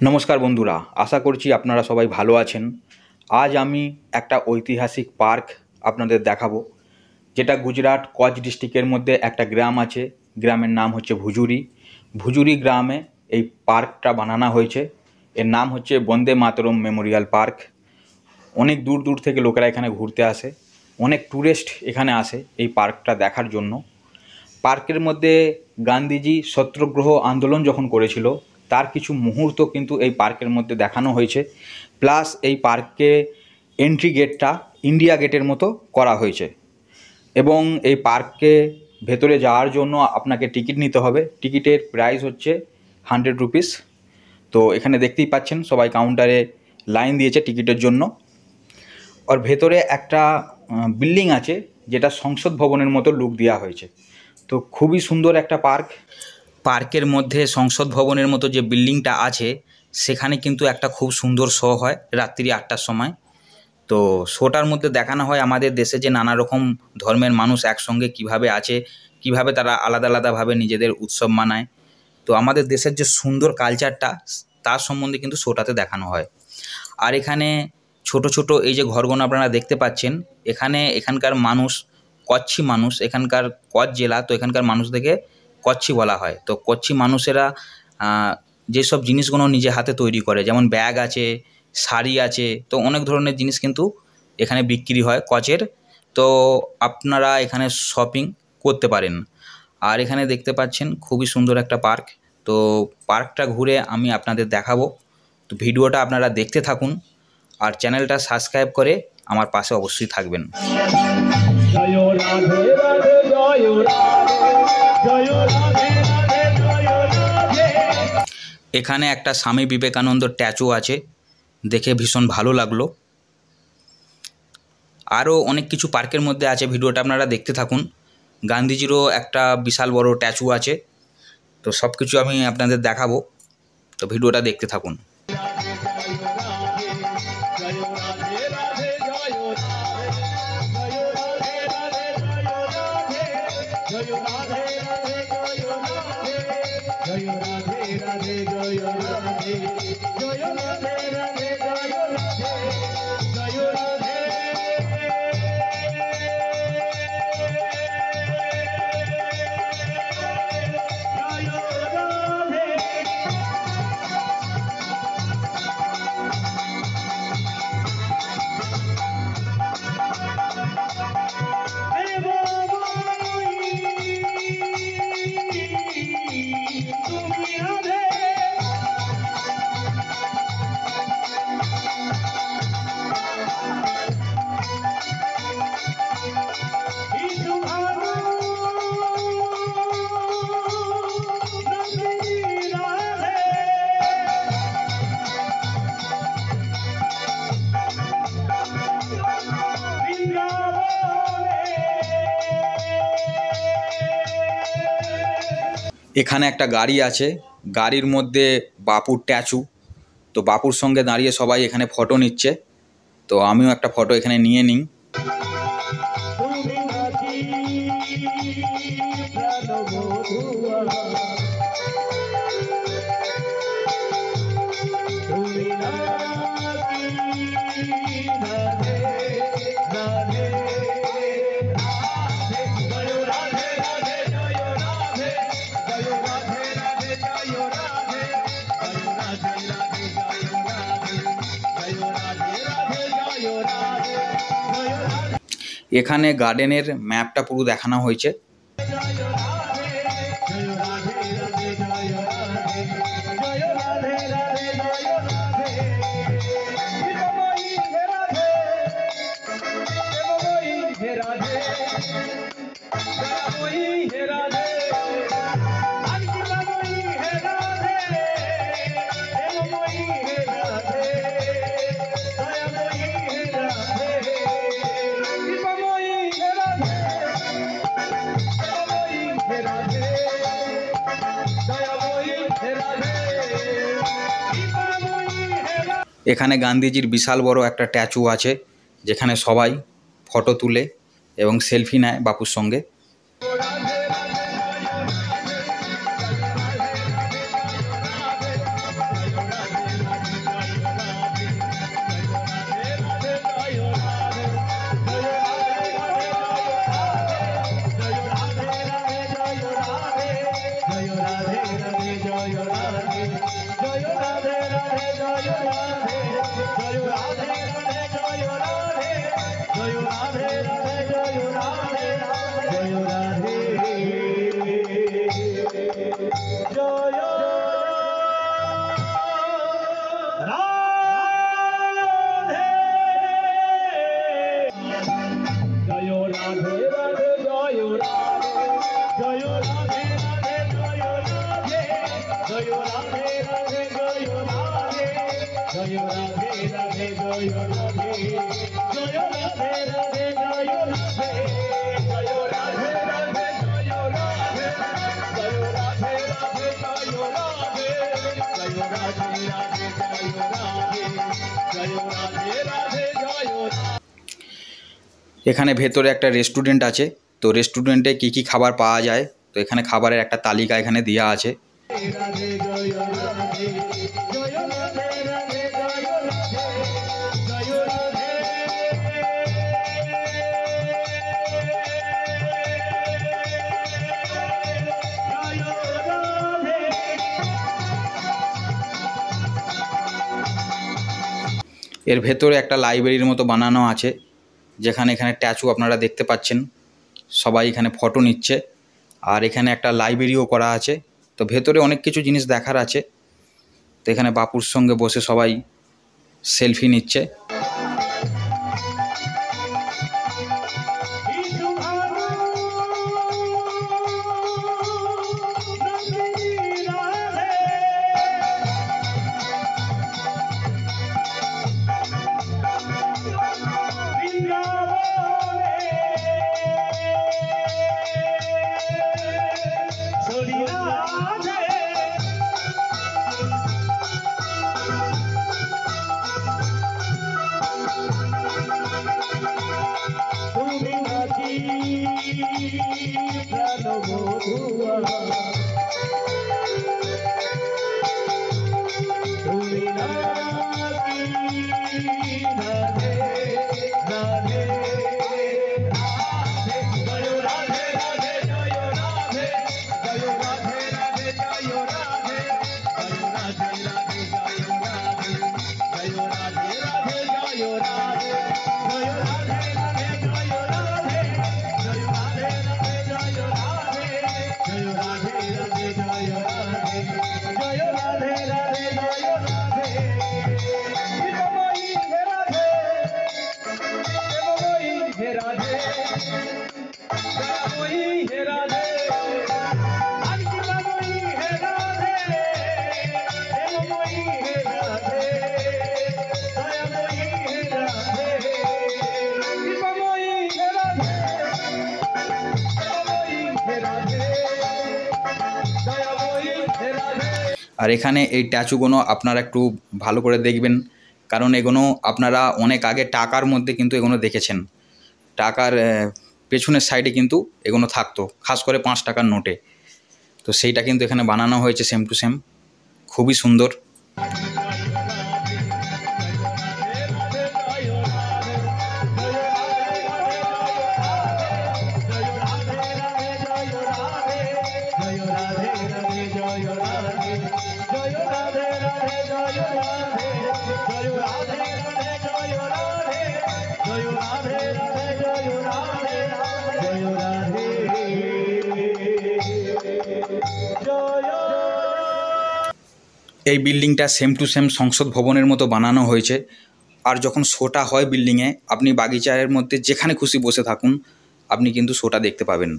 নমস্কার বন্ধুরা, আশা করছি আপনারা সবাই ভালো আছেন। আজ আমি একটা ঐতিহাসিক পার্ক আপনাদের দেখাবো, যেটা গুজরাট কচ্ছ ডিস্ট্রিক্টের মধ্যে একটা গ্রাম আছে। গ্রামের নাম হচ্ছে ভুজুরি। ভুজুরি গ্রামে এই পার্কটা বানানো হয়েছে। এর নাম হচ্ছে বন্দে মাতরম মেমোরিয়াল পার্ক। অনেক দূর দূর থেকে লোকেরা এখানে ঘুরতে আসে, অনেক ট্যুরিস্ট এখানে আসে এই পার্কটা দেখার জন্য। পার্কের মধ্যে গান্ধীজি সত্যাগ্রহ আন্দোলন যখন করেছিল তার কিছু মুহূর্ত কিন্তু এই পার্কের মধ্যে দেখানো হয়েছে। প্লাস এই পার্কে এন্ট্রি গেটটা ইন্ডিয়া গেটের মতো করা হয়েছে এবং এই পার্কে ভেতরে যাওয়ার জন্য আপনাকে টিকিট নিতে হবে। টিকিটের প্রাইস হচ্ছে 100 রুপিস। তো এখানে দেখতেই পাচ্ছেন সবাই কাউন্টারে লাইন দিয়েছে টিকিটের জন্য। আর ভেতরে একটা বিল্ডিং আছে যেটা সংসদ ভবনের মতো লুক দেওয়া হয়েছে। তো খুবই সুন্দর একটা পার্ক। পার্কের মধ্যে সংসদ ভবনের মতো যে বিল্ডিংটা আছে সেখানে কিন্তু একটা খুব সুন্দর শো হয় রাত্রি 8টার সময়। তো শোটার মধ্যে দেখানো হয় আমাদের দেশে যে নানা রকম ধর্মের মানুষ একসঙ্গে কিভাবে আছে, কিভাবে তারা আলাদা আলাদাভাবে নিজেদের উৎসব মানায়। তো আমাদের দেশের যে সুন্দর কালচারটা তার সম্বন্ধে কিন্তু শোটাতে দেখানো হয়। আর এখানে ছোট ছোট এই যে ঘরগুলো আপনারা দেখতে পাচ্ছেন, এখানকার মানুষ কচ্ছি মানুষ, এখানকার কচ্ছ জেলা, তো এখানকার মানুষদেরকে কচ্ছি বলা হয়। তো কচ্ছি মানুষেরা যেসব জিনিসগুলো নিজে হাতে তৈরি করে, যেমন ব্যাগ আছে, শাড়ি আছে, তো অনেক ধরনের জিনিস কিন্তু এখানে বিক্রি হয় কচ্ছের। তো আপনারা এখানে শপিং করতে পারেন। আর এখানে দেখতে পাচ্ছেন খুবই সুন্দর একটা পার্ক। তো পার্কটা ঘুরে আমি আপনাদের দেখাবো। তো ভিডিওটা আপনারা দেখতে থাকুন আর চ্যানেলটা সাবস্ক্রাইব করে আমার পাশে অবশ্যই থাকবেন। এখানে একটা স্বামী বিবেকানন্দ স্ট্যাচু আছে, দেখে ভীষণ ভালো লাগলো। আরও অনেক কিছু পার্কের মধ্যে আছে, ভিডিওটা আপনারা দেখতে থাকুন। গান্ধীজিরও একটা বিশাল বড় স্ট্যাচু আছে। তো সব কিছু আমি আপনাদের দেখাবো, তো ভিডিওটা দেখতে থাকুন। এখানে একটা গাড়ি আছে, গাড়ির মধ্যে বাপুর স্ট্যাচু। তো বাপুর সঙ্গে দাঁড়িয়ে সবাই এখানে ফটো নিচ্ছে। তো আমিও একটা ফটো এখানে নিয়ে নিই। এখানে গার্ডেনের ম্যাপটা পুরো দেখানো হয়েছে। এখানে গান্ধীজির বিশাল বড় একটা স্ট্যাচু আছে, যেখানে সবাই ফটো তুলে এবং সেলফি নেয় বাপুর সঙ্গে। এখানে ভেতরে একটা রেস্টুরেন্ট আছে। তো রেস্টুরেন্টে কি কি খাবার পাওয়া যায়, তো এখানে খাবারের একটা তালিকা এখানে দেওয়া আছে। এর ভেতরে একটা লাইব্রেরির মতো বানানো আছে, যেখানে এখানে স্ট্যাচু আপনারা দেখতে পাচ্ছেন, সবাই এখানে ফটো নিচ্ছে। আর এখানে একটা লাইব্রেরিও করা আছে। তো ভেতরে অনেক কিছু জিনিস দেখার আছে। তো এখানে বাপুর সঙ্গে বসে সবাই সেলফি নিচ্ছে। আর এখানে এই স্ট্যাচুগুলো আপনারা একটু ভালো করে দেখবেন, কারণ এগুলো আপনারা অনেক আগে টাকার মধ্যে কিন্তু এগুলো দেখেছেন। টাকার পেছনের সাইডে কিন্তু এগুলো থাকতো, খাস করে 5 টাকার নোটে। তো সেইটা কিন্তু এখানে বানানো হয়েছে সেম টু সেম, খুবই সুন্দর। এই বিল্ডিংটা সেম টু সেম সংসদ ভবনের মতো বানানো হয়েছে। আর যখন শোটা হয় বিল্ডিংয়ে, আপনি বাগিচার মধ্যে যেখানে খুশি বসে থাকুন, আপনি কিন্তু শোটা দেখতে পাবেন।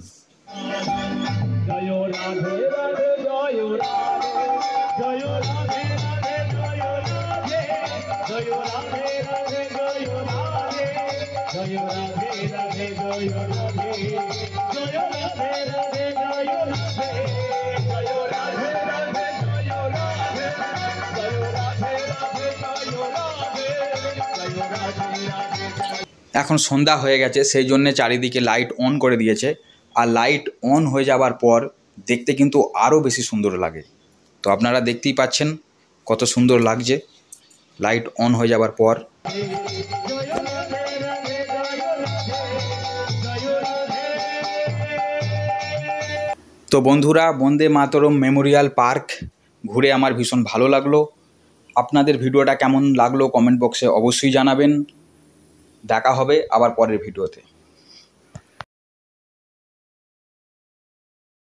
এখন সন্ধ্যা হয়ে গেছে, সেই জন্য চারিদিকে লাইট অন করে দিয়েছে। আর লাইট অন হয়ে যাবার পর দেখতে কিন্তু আরও বেশি সুন্দর লাগে। তো আপনারা দেখতেই পাচ্ছেন কত সুন্দর লাগছে লাইট অন হয়ে যাবার পর। তো বন্ধুরা, বন্দে মাতরম মেমোরিয়াল পার্ক ঘুরে আমার ভীষণ ভালো লাগলো। আপনাদের ভিডিওটা কেমন লাগলো কমেন্ট বক্সে অবশ্যই জানাবেন। দেখা হবে আবার পরের ভিডিওতে।